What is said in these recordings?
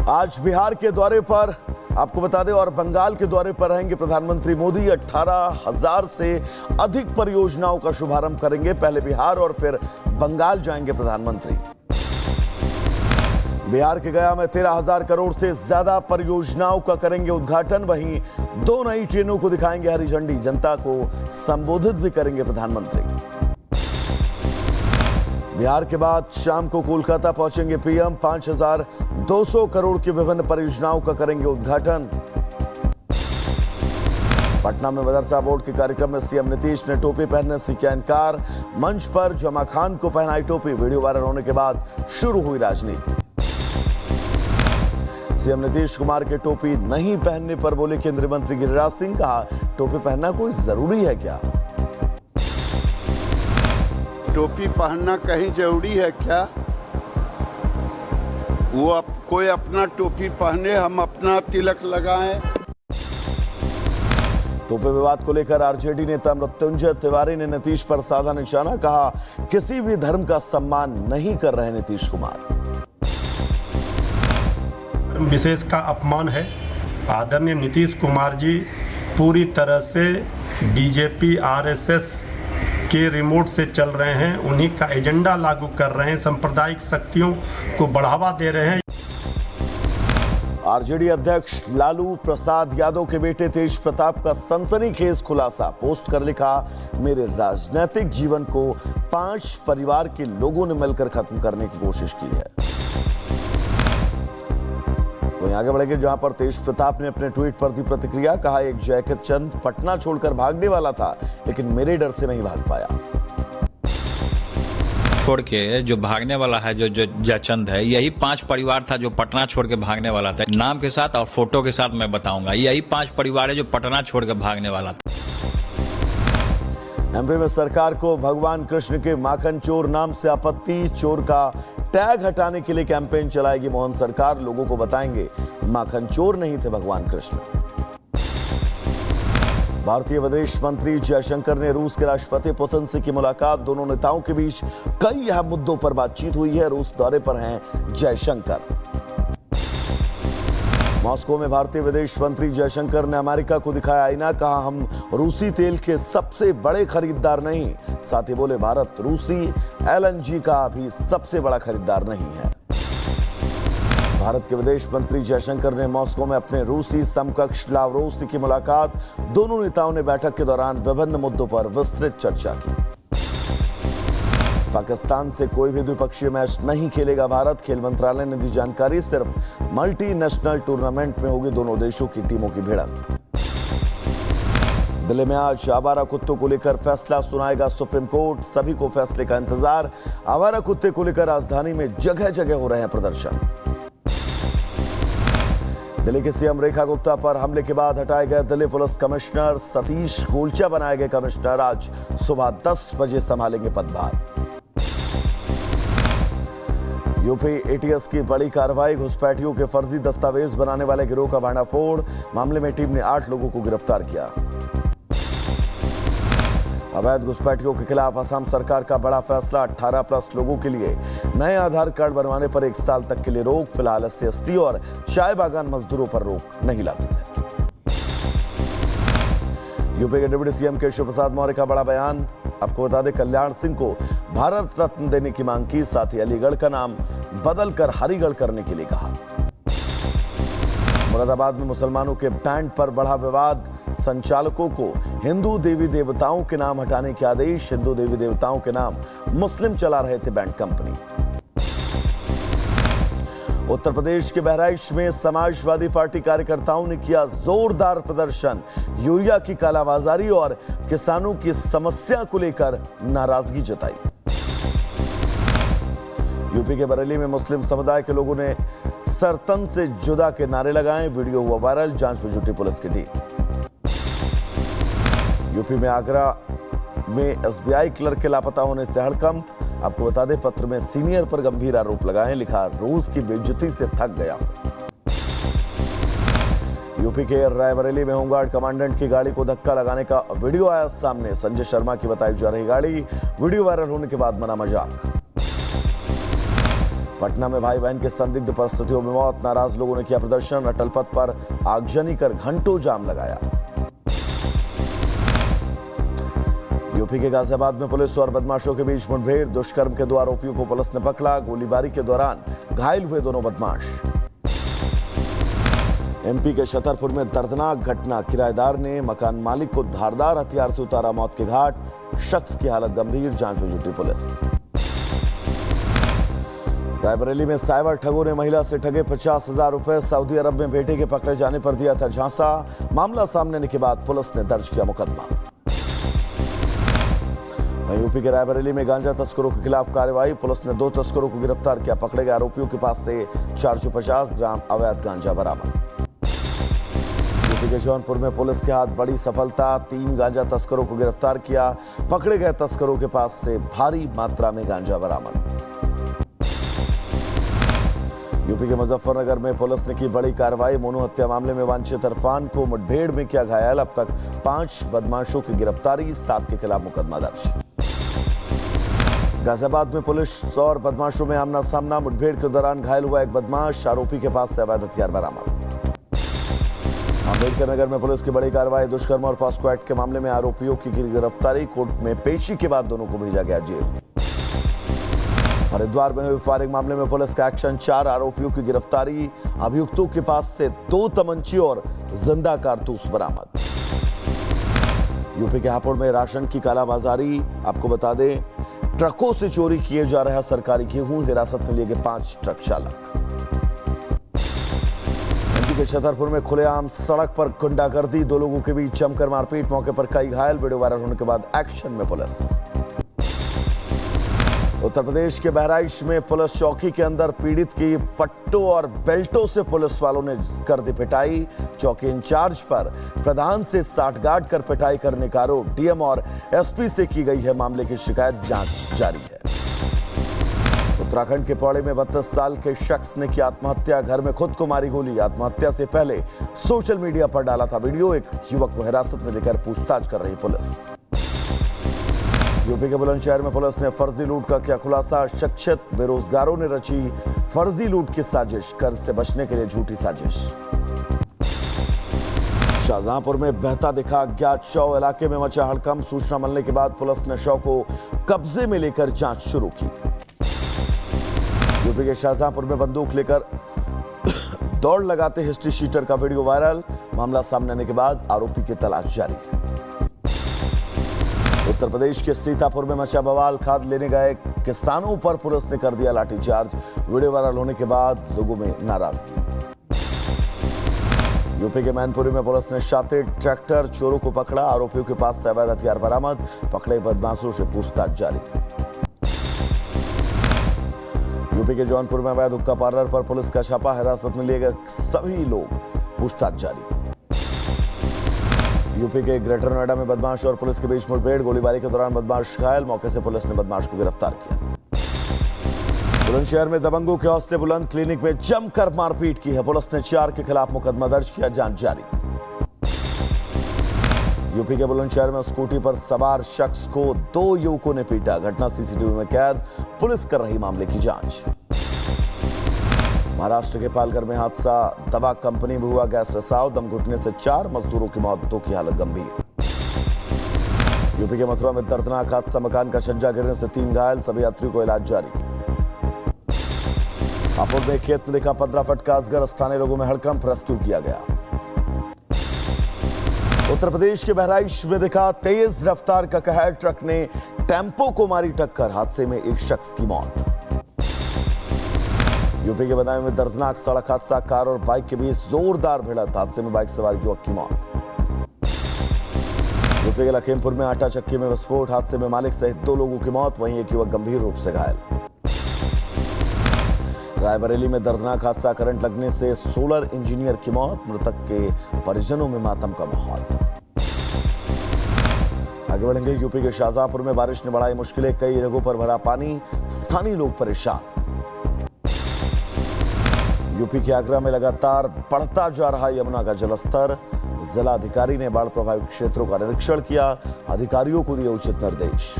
आज बिहार के दौरे पर आपको बता दें और बंगाल के दौरे पर रहेंगे प्रधानमंत्री मोदी। 18,000 से अधिक परियोजनाओं का शुभारंभ करेंगे। पहले बिहार और फिर बंगाल जाएंगे प्रधानमंत्री। बिहार के गया में 13,000 करोड़ से ज्यादा परियोजनाओं का करेंगे उद्घाटन। वहीं 2 नई ट्रेनों को दिखाएंगे हरी झंडी। जनता को संबोधित भी करेंगे प्रधानमंत्री। बिहार के बाद शाम को कोलकाता पहुंचेंगे पीएम। 5,200 करोड़ की विभिन्न परियोजनाओं का करेंगे उद्घाटन। पटना में मदरसा बोर्ड के कार्यक्रम में सीएम नीतीश ने टोपी पहनने से किया इनकार। मंच पर जमा खान को पहनाई टोपी। वीडियो वायरल होने के बाद शुरू हुई राजनीति। सीएम नीतीश कुमार के टोपी नहीं पहनने पर बोले केंद्रीय मंत्री गिरिराज सिंह। कहा, टोपी पहनना कोई जरूरी है क्या? टोपी पहनना कहीं जरूरी है क्या? वो कोई अपना टोपी पहने, हम अपना तिलक लगाएं। टोपी विवाद को लेकर आरजेडी नेता मृत्युंजय तिवारी ने नीतीश पर साधा निशाना। कहा, किसी भी धर्म का सम्मान नहीं कर रहे नीतीश कुमार। विशेष का अपमान है। आदरणीय नीतीश कुमार जी पूरी तरह से बीजेपी आरएसएस के रिमोट से चल रहे हैं। उन्हीं का एजेंडा लागू कर रहे हैं। सांप्रदायिक शक्तियों को बढ़ावा दे रहे हैं। आरजेडी अध्यक्ष लालू प्रसाद यादव के बेटे तेज प्रताप का सनसनीखेज खुलासा पोस्ट कर लिखा, मेरे राजनीतिक जीवन को 5 परिवार के लोगों ने मिलकर खत्म करने की कोशिश की है। वहीं आगे बढ़ेंगे जहां पर तेज प्रताप ने अपने ट्वीट पर दी प्रतिक्रिया। कहा, एक जयकत चंद पटना छोड़कर भागने वाला था लेकिन मेरे डर से नहीं भाग पाया। छोड़ के जो भागने वाला है, जो जयचंद है, यही 5 परिवार था जो पटना छोड़ के भागने वाला था। नाम के साथ और फोटो के साथ मैं बताऊंगा, यही 5 परिवार है जो पटना छोड़ के भागने वाला था। एमपी में सरकार को भगवान कृष्ण के माखन चोर नाम से आपत्ति। चोर का टैग हटाने के लिए कैंपेन चलाएगी मोहन सरकार। लोगों को बताएंगे माखन चोर नहीं थे भगवान कृष्ण। भारतीय विदेश मंत्री जयशंकर ने रूस के राष्ट्रपति पुतिन से की मुलाकात। दोनों नेताओं के बीच कई अहम मुद्दों पर बातचीत हुई है। रूस दौरे पर हैं जयशंकर। मॉस्को में भारतीय विदेश मंत्री जयशंकर ने अमेरिका को दिखाया आईना। कहा, हम रूसी तेल के सबसे बड़े खरीदार नहीं। साथ ही बोले, भारत रूसी एलएनजी का भी सबसे बड़ा खरीदार नहीं है। भारत के विदेश मंत्री जयशंकर ने मॉस्को में अपने रूसी समकक्ष लावरोव से की मुलाकात। दोनों नेताओं ने बैठक के दौरान विभिन्न मुद्दों पर विस्तृत चर्चा की। पाकिस्तान से कोई भी द्विपक्षीय मैच नहीं खेलेगा भारत। खेल मंत्रालय ने दी जानकारी। सिर्फ मल्टीनेशनल टूर्नामेंट में होगी दोनों देशों की टीमों की भिड़ंत। दिल्ली में आज आवारा कुत्तों को लेकर फैसला सुनाएगा सुप्रीम कोर्ट। सभी को फैसले का इंतजार। आवारा कुत्ते को लेकर राजधानी में जगह जगह हो रहे हैं प्रदर्शन। दिल्ली के सीएम रेखा गुप्ता पर हमले के बाद हटाए गए दिल्ली पुलिस कमिश्नर सतीश गोलचा बनाए गए कमिश्नर। आज सुबह 10 बजे संभालेंगे पदभार। यूपी एटीएस की बड़ी कार्रवाई। घुसपैठियों के फर्जी दस्तावेज बनाने वाले गिरोह का भांडाफोड़। मामले में टीम ने 8 लोगों को गिरफ्तार किया। अवैध घुसपैठियों के खिलाफ असम सरकार का बड़ा फैसला। 18+ लोगों के लिए नए आधार कार्ड बनवाने पर 1 साल तक के लिए रोक। फिलहाल SC/ST और चाय बागान मजदूरों पर रोक नहीं लागू है। यूपी के डिप्टी सीएम केशव प्रसाद मौर्य का बड़ा बयान। आपको बता दें, कल्याण सिंह को भारत रत्न देने की मांग की। साथ ही अलीगढ़ का नाम बदलकर हरिगढ़ करने के लिए कहा। मुरादाबाद में मुसलमानों के बैंड पर बढ़ा विवाद। संचालकों को हिंदू देवी देवताओं के नाम हटाने के आदेश। हिंदू देवी देवताओं के नाम मुस्लिम चला रहे थे बैंड कंपनी। उत्तर प्रदेश के बहराइच में समाजवादी पार्टी कार्यकर्ताओं ने किया जोरदार प्रदर्शन। यूरिया की कालाबाजारी और किसानों की समस्या को लेकर नाराजगी जताई। यूपी के बरेली में मुस्लिम समुदाय के लोगों ने सरतन से जुदा के नारे लगाए। वीडियो हुआ वायरल। जांच में जुटी पुलिस की टीम। यूपी में आगरा में SBI क्लर्क के लापता होने से हड़कंप। आपको बता दें, पत्र में सीनियर पर गंभीर आरोप लगाए। लिखा, रोज की बेइज्जती से थक गया। यूपी के रायबरेली में होमगार्ड कमांडेंट की गाड़ी को धक्का लगाने का वीडियो आया सामने। संजय शर्मा की बताई जा रही गाड़ी। वीडियो वायरल होने के बाद मना मजाक। पटना में भाई बहन के संदिग्ध परिस्थितियों में मौत, नाराज लोगों ने किया प्रदर्शन, अटल पथ पर आगजनी कर घंटों जाम लगाया। यूपी के गाजियाबाद में पुलिस और बदमाशों के बीच मुठभेड़, दुष्कर्म के 2 आरोपियों को पुलिस ने पकड़ा, गोलीबारी के दौरान घायल हुए दोनों बदमाश। एमपी के छतरपुर में दर्दनाक घटना, किराएदार ने मकान मालिक को धारदार हथियार से उतारा मौत के घाट, शख्स की हालत गंभीर, जांच में जुटी पुलिस। रायबरेली में साइबर ठगों ने महिला से ठगे 50,000 रुपए, सऊदी अरब में बेटे के पकड़े जाने पर दिया था झांसा, मामला सामने आने के बाद पुलिस ने दर्ज किया मुकदमा। यूपी के रायबरेली में गांजा तस्करों के खिलाफ कार्रवाई, पुलिस ने 2 तस्करों को गिरफ्तार किया, पकड़े गए आरोपियों के पास से 450 ग्राम अवैध गांजा बरामद। यूपी के जौनपुर में पुलिस के हाथ बड़ी सफलता, 3 गांजा तस्करों को गिरफ्तार किया, पकड़े गए तस्करों के पास से भारी मात्रा में गांजा बरामद। यूपी के मुजफ्फरनगर में पुलिस ने की बड़ी कार्रवाई, मोनू हत्या मामले में वांछित इरफान को मुठभेड़ में किया घायल, अब तक 5 बदमाशों की गिरफ्तारी, 7 के खिलाफ मुकदमा दर्ज। गाजियाबाद में पुलिस और बदमाशों में आमना सामना, मुठभेड़ के दौरान घायल हुआ एक बदमाश, आरोपी के पास से अवैध हथियार बरामद। अम्बेडकर नगर में पुलिस की बड़ी कार्रवाई, दुष्कर्म और पॉस्को एक्ट के मामले में आरोपियों की गिरफ्तारी, कोर्ट में पेशी के बाद दोनों को भेजा गया जेल। हरिद्वार में हुए फायरिंग मामले में पुलिस का एक्शन, 4 आरोपियों की गिरफ्तारी, अभियुक्तों के पास से 2 तमंचे और जिंदा कारतूस बरामद। यूपी के हापुड़ में राशन की कालाबाजारी, आपको बता दें ट्रकों से चोरी किए जा रहा सरकारी गेहूं, हिरासत में लिए गए 5 ट्रक चालक। एमपी के छतरपुर में खुलेआम सड़क पर गुंडागर्दी, 2 लोगों के बीच जमकर मारपीट, मौके पर कई घायल, वीडियो वायरल होने के बाद एक्शन में पुलिस। उत्तर प्रदेश के बहराइच में पुलिस चौकी के अंदर पीड़ित की पट्टों और बेल्टों से पुलिस वालों ने कर दी पिटाई, चौकी इंचार्ज पर प्रधान से साठगांठ कर पिटाई करने का आरोप, डीएम और एसपी से की गई है मामले की शिकायत, जांच जारी है। उत्तराखंड के पौड़ी में 32 साल के शख्स ने की आत्महत्या, घर में खुद को मारी गोली, आत्महत्या से पहले सोशल मीडिया पर डाला था वीडियो, एक युवक को हिरासत में लेकर पूछताछ कर रही पुलिस। यूपी के बुलंदशहर में पुलिस ने फर्जी लूट का किया खुलासा, शिक्षित बेरोजगारों ने रची फर्जी लूट की साजिश, कर्ज से बचने के लिए झूठी साजिश। शाहजहांपुर में बहता दिखा अज्ञात शव, इलाके में मचा हड़कंप, सूचना मिलने के बाद पुलिस ने शव को कब्जे में लेकर जांच शुरू की। यूपी के शाहजहांपुर में बंदूक लेकर दौड़ लगाते हिस्ट्री शीटर का वीडियो वायरल, मामला सामने आने के बाद आरोपी की तलाश जारी है। उत्तर प्रदेश के सीतापुर में मचा बवाल, खाद लेने गए किसानों पर पुलिस ने कर दिया लाठीचार्ज, वीडियो वायरल होने के बाद लोगों में नाराजगी। यूपी के मैनपुरी में पुलिस ने शातिर ट्रैक्टर चोरों को पकड़ा, आरोपियों के पास से अवैध हथियार बरामद, पकड़े बदमाशों से पूछताछ जारी। यूपी के जौनपुर में अवैध हुक्का पार्लर पर पुलिस का छापा, हिरासत में लिए गए सभी लोग, पूछताछ जारी। यूपी के ग्रेटर नोएडा में बदमाश और पुलिस के बीच मुठभेड़, गोलीबारी के दौरान बदमाश घायल, मौके से पुलिस ने बदमाश को गिरफ्तार किया। बुलंदशहर में दबंगों के हौसले बुलंद, क्लिनिक में जमकर मारपीट की है, पुलिस ने 4 के खिलाफ मुकदमा दर्ज किया, जांच जारी। यूपी के बुलंदशहर में स्कूटी पर सवार शख्स को 2 युवकों ने पीटा, घटना सीसीटीवी में कैद, पुलिस कर रही मामले की जांच। महाराष्ट्र के पालघर में हादसा, दवा कंपनी में हुआ गैस रिसाव, दम घुटने से 4 मजदूरों की मौत, 2 की हालत गंभीर। यूपी के मथुरा में दर्दनाक हादसा, मकान का छज्जा गिरने से 3 घायल, सभी यात्रियों को इलाज जारी। हापुड़ में खेत में दिखा 15 फुट का अजगर, स्थानीय लोगों में हड़कंप, रेस्क्यू किया गया। उत्तर प्रदेश के बहराइच में दिखा तेज रफ्तार का कहर, ट्रक ने टेम्पो को मारी टक्कर, हादसे में एक शख्स की मौत। यूपी के बदायूं में दर्दनाक सड़क हादसा, कार और बाइक के बीच जोरदार भिड़ंत, हादसे में बाइक सवार युवक की मौत। यूपी के लखीमपुर में आटा चक्की में विस्फोट, हादसे में मालिक सहित 2 लोगों की मौत, वहीं एक युवक गंभीर रूप से घायल। रायबरेली में दर्दनाक हादसा, करंट लगने से सोलर इंजीनियर की मौत, मृतक के परिजनों में मातम का माहौल। आगे बढ़ेंगे, यूपी के शाहजहांपुर में बारिश ने बढ़ाई मुश्किलें, कई जगहों पर भरा पानी, स्थानीय लोग परेशान। यूपी के आगरा में लगातार बढ़ता जा रहा यमुना का जलस्तर, जिला अधिकारी ने बाढ़ प्रभावित क्षेत्रों का निरीक्षण किया, अधिकारियों को दिए उचित निर्देश।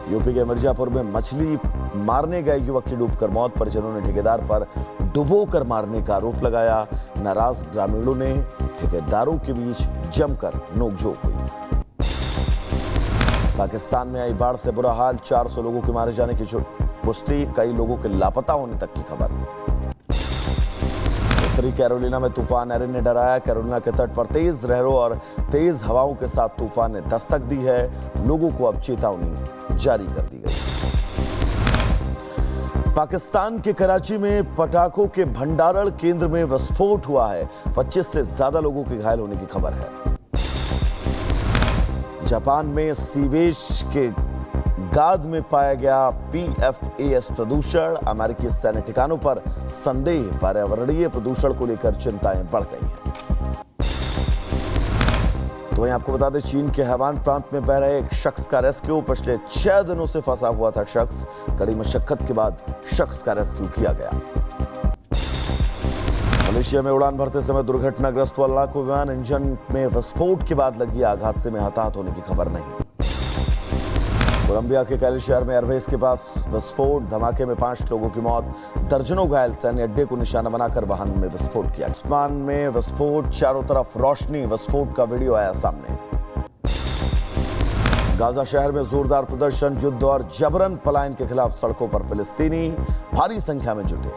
यूपी के मिर्जापुर में मछली मारने गए युवक की डूबकर मौत, परिजनों ने ठेकेदार पर डुबोकर मारने का आरोप लगाया। नाराज ग्रामीणों ने ठेकेदारों के बीच जमकर नोकझोंक हुई। पाकिस्तान में आई बाढ़ से बुरा हाल, 400 लोगों के मारे जाने की पुष्टि, कई लोगों के लापता होने तक की खबर। उत्तरी कैरोलिना में तूफान एरिन ने डराया, कैरोलिना के तट पर तेज लहरों और तेज हवाओं के साथ तूफान ने दस्तक दी है, लोगों को अब चेतावनी जारी कर दी गई। पाकिस्तान के कराची में पटाखों के भंडारण केंद्र में विस्फोट हुआ है, 25 से ज्यादा लोगों के घायल होने की खबर है। जापान में सीवेज के गाद में पाया गया PFAS प्रदूषण, अमेरिकी सैन्य ठिकानों पर संदेह, पर्यावरणीय प्रदूषण को लेकर चिंताएं बढ़ गई हैं। तो वहीं आपको बता दें, चीन के हैवान प्रांत में बह रहे एक शख्स का रेस्क्यू, पिछले 6 दिनों से फंसा हुआ था शख्स, कड़ी मशक्कत के बाद शख्स का रेस्क्यू किया गया। मलेशिया में उड़ान भरते समय दुर्घटनाग्रस्त हुआ लड़ाकू विमान, इंजन में विस्फोट के बाद लगी आग, हादसे में हताहत होने की खबर नहीं। कोलंबिया के कैली शहर में एयरबेस के पास विस्फोट, धमाके में 5 लोगों की मौत, दर्जनों घायल, सैन्य अड्डे को निशाना बनाकर वाहन में विस्फोट किया। आसमान में विस्फोट, चारों तरफ रोशनी, विस्फोट का वीडियो आया सामने। गाजा शहर में जोरदार प्रदर्शन, युद्ध और जबरन पलायन के खिलाफ सड़कों पर फिलिस्तीनी भारी संख्या में जुटे।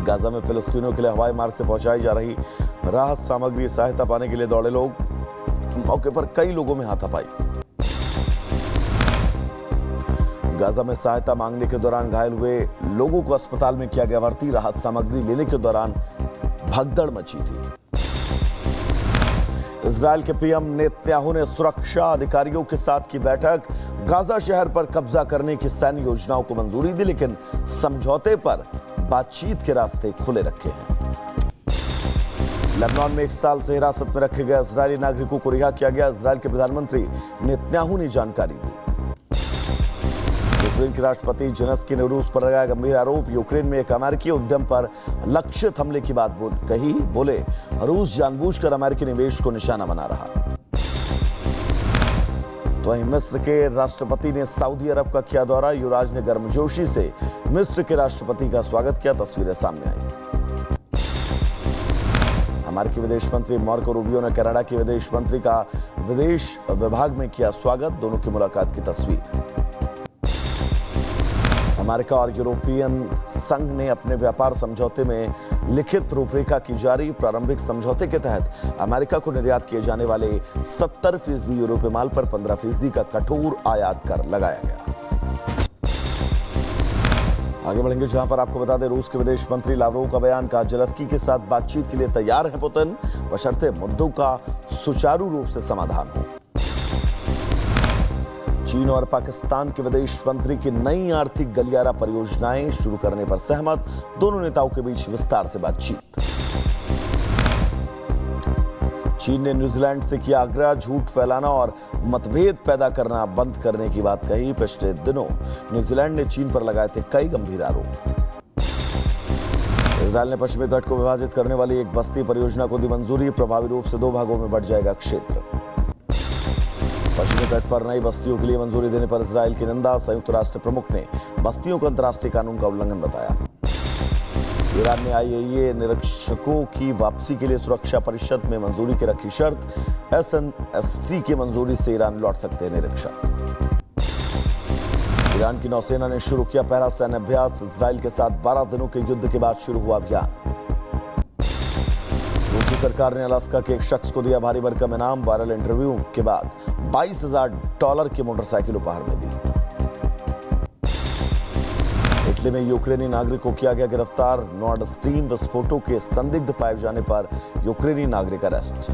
गाजा में फिलिस्तीनियों के लिए हवाई मार्ग से पहुंचाई जा रही राहत सामग्री, सहायता पाने के लिए दौड़े लोग, मौके पर कई लोगों में हाथापाई। गाजा में सहायता मांगने के दौरान घायल हुए लोगों को अस्पताल में किया गया भर्ती, राहत सामग्री लेने के दौरान भगदड़ मची थी। इजरायल के पीएम नेतन्याहू ने सुरक्षा अधिकारियों के साथ की बैठक, गाजा शहर पर कब्जा करने की सैन्य योजनाओं को मंजूरी दी, लेकिन समझौते पर बातचीत के रास्ते खुले रखे हैं। लेबनान में 1 साल से हिरासत में रखे गए इजरायली नागरिकों को रिहा किया गया, इजरायल के प्रधानमंत्री नेतन्याहू ने जानकारी दी। यूक्रेन के राष्ट्रपति जेलेंस्की ने रूस पर लगाया गंभीर आरोप, यूक्रेन में एक अमेरिकी उद्यम पर लक्षित हमले की बात कही, बोले रूस जानबूझकर अमेरिकी निवेश को निशाना बना रहा। तो वहीं मिस्र के राष्ट्रपति ने सऊदी अरब का किया दौरा, युवराज ने गर्मजोशी से मिस्र के राष्ट्रपति का स्वागत किया, तस्वीरें सामने आई। अमेरिकी विदेश मंत्री मार्को रूबियो ने कनाडा के विदेश मंत्री का विदेश विभाग में किया स्वागत, दोनों की मुलाकात की तस्वीर। अमेरिका और यूरोपियन संघ ने अपने व्यापार समझौते में लिखित रूपरेखा की जारी, प्रारंभिक समझौते के तहत अमेरिका को निर्यात किए जाने वाले 70% यूरोपीय माल पर 15% का कठोर आयात कर लगाया गया। आगे बढ़ेंगे, जहां पर आपको बता दें, रूस के विदेश मंत्री लावरोव का बयान, कहा जेलेंस्की के साथ बातचीत के लिए तैयार है पुतिन, बशर्ते मुद्दों का सुचारू रूप से समाधान हो। चीन और पाकिस्तान के विदेश मंत्री की नई आर्थिक गलियारा परियोजनाएं शुरू करने पर सहमत, दोनों नेताओं के बीच विस्तार से बातचीत। चीन ने न्यूजीलैंड से किया आग्रह, झूठ फैलाना और मतभेद पैदा करना बंद करने की बात कही, पिछले दिनों न्यूजीलैंड ने चीन पर लगाए थे कई गंभीर आरोप। इजरायल ने पश्चिमी तट को विभाजित करने वाली एक बस्ती परियोजना को दी मंजूरी, प्रभावी रूप से 2 भागों में बढ़ जाएगा क्षेत्र। पश्चिमी तट पर नई बस्तियों के लिए मंजूरी देने पर इजरायल की निंदा, संयुक्त राष्ट्र प्रमुख ने बस्तियों को अंतर्राष्ट्रीय कानून का उल्लंघन बताया। ईरान ने IAEA निरीक्षकों की वापसी के लिए सुरक्षा परिषद में मंजूरी की रखी शर्त, SNSC की मंजूरी से ईरान लौट सकते हैं निरीक्षक। ईरान की नौसेना ने शुरू किया पहला सैन्य अभ्यास, इजरायल के साथ 12 दिनों के युद्ध के बाद शुरू हुआ अभियान। रूसी सरकार ने अलास्का के एक शख्स को दिया भारी भरकम इनाम, वायरल इंटरव्यू के बाद $22,000 की मोटरसाइकिल उपहार में दी। इटली में यूक्रेनी नागरिक को किया गया गिरफ्तार, नॉर्ड स्ट्रीम विस्फोटों के संदिग्ध पाए जाने पर यूक्रेनी नागरिक अरेस्ट।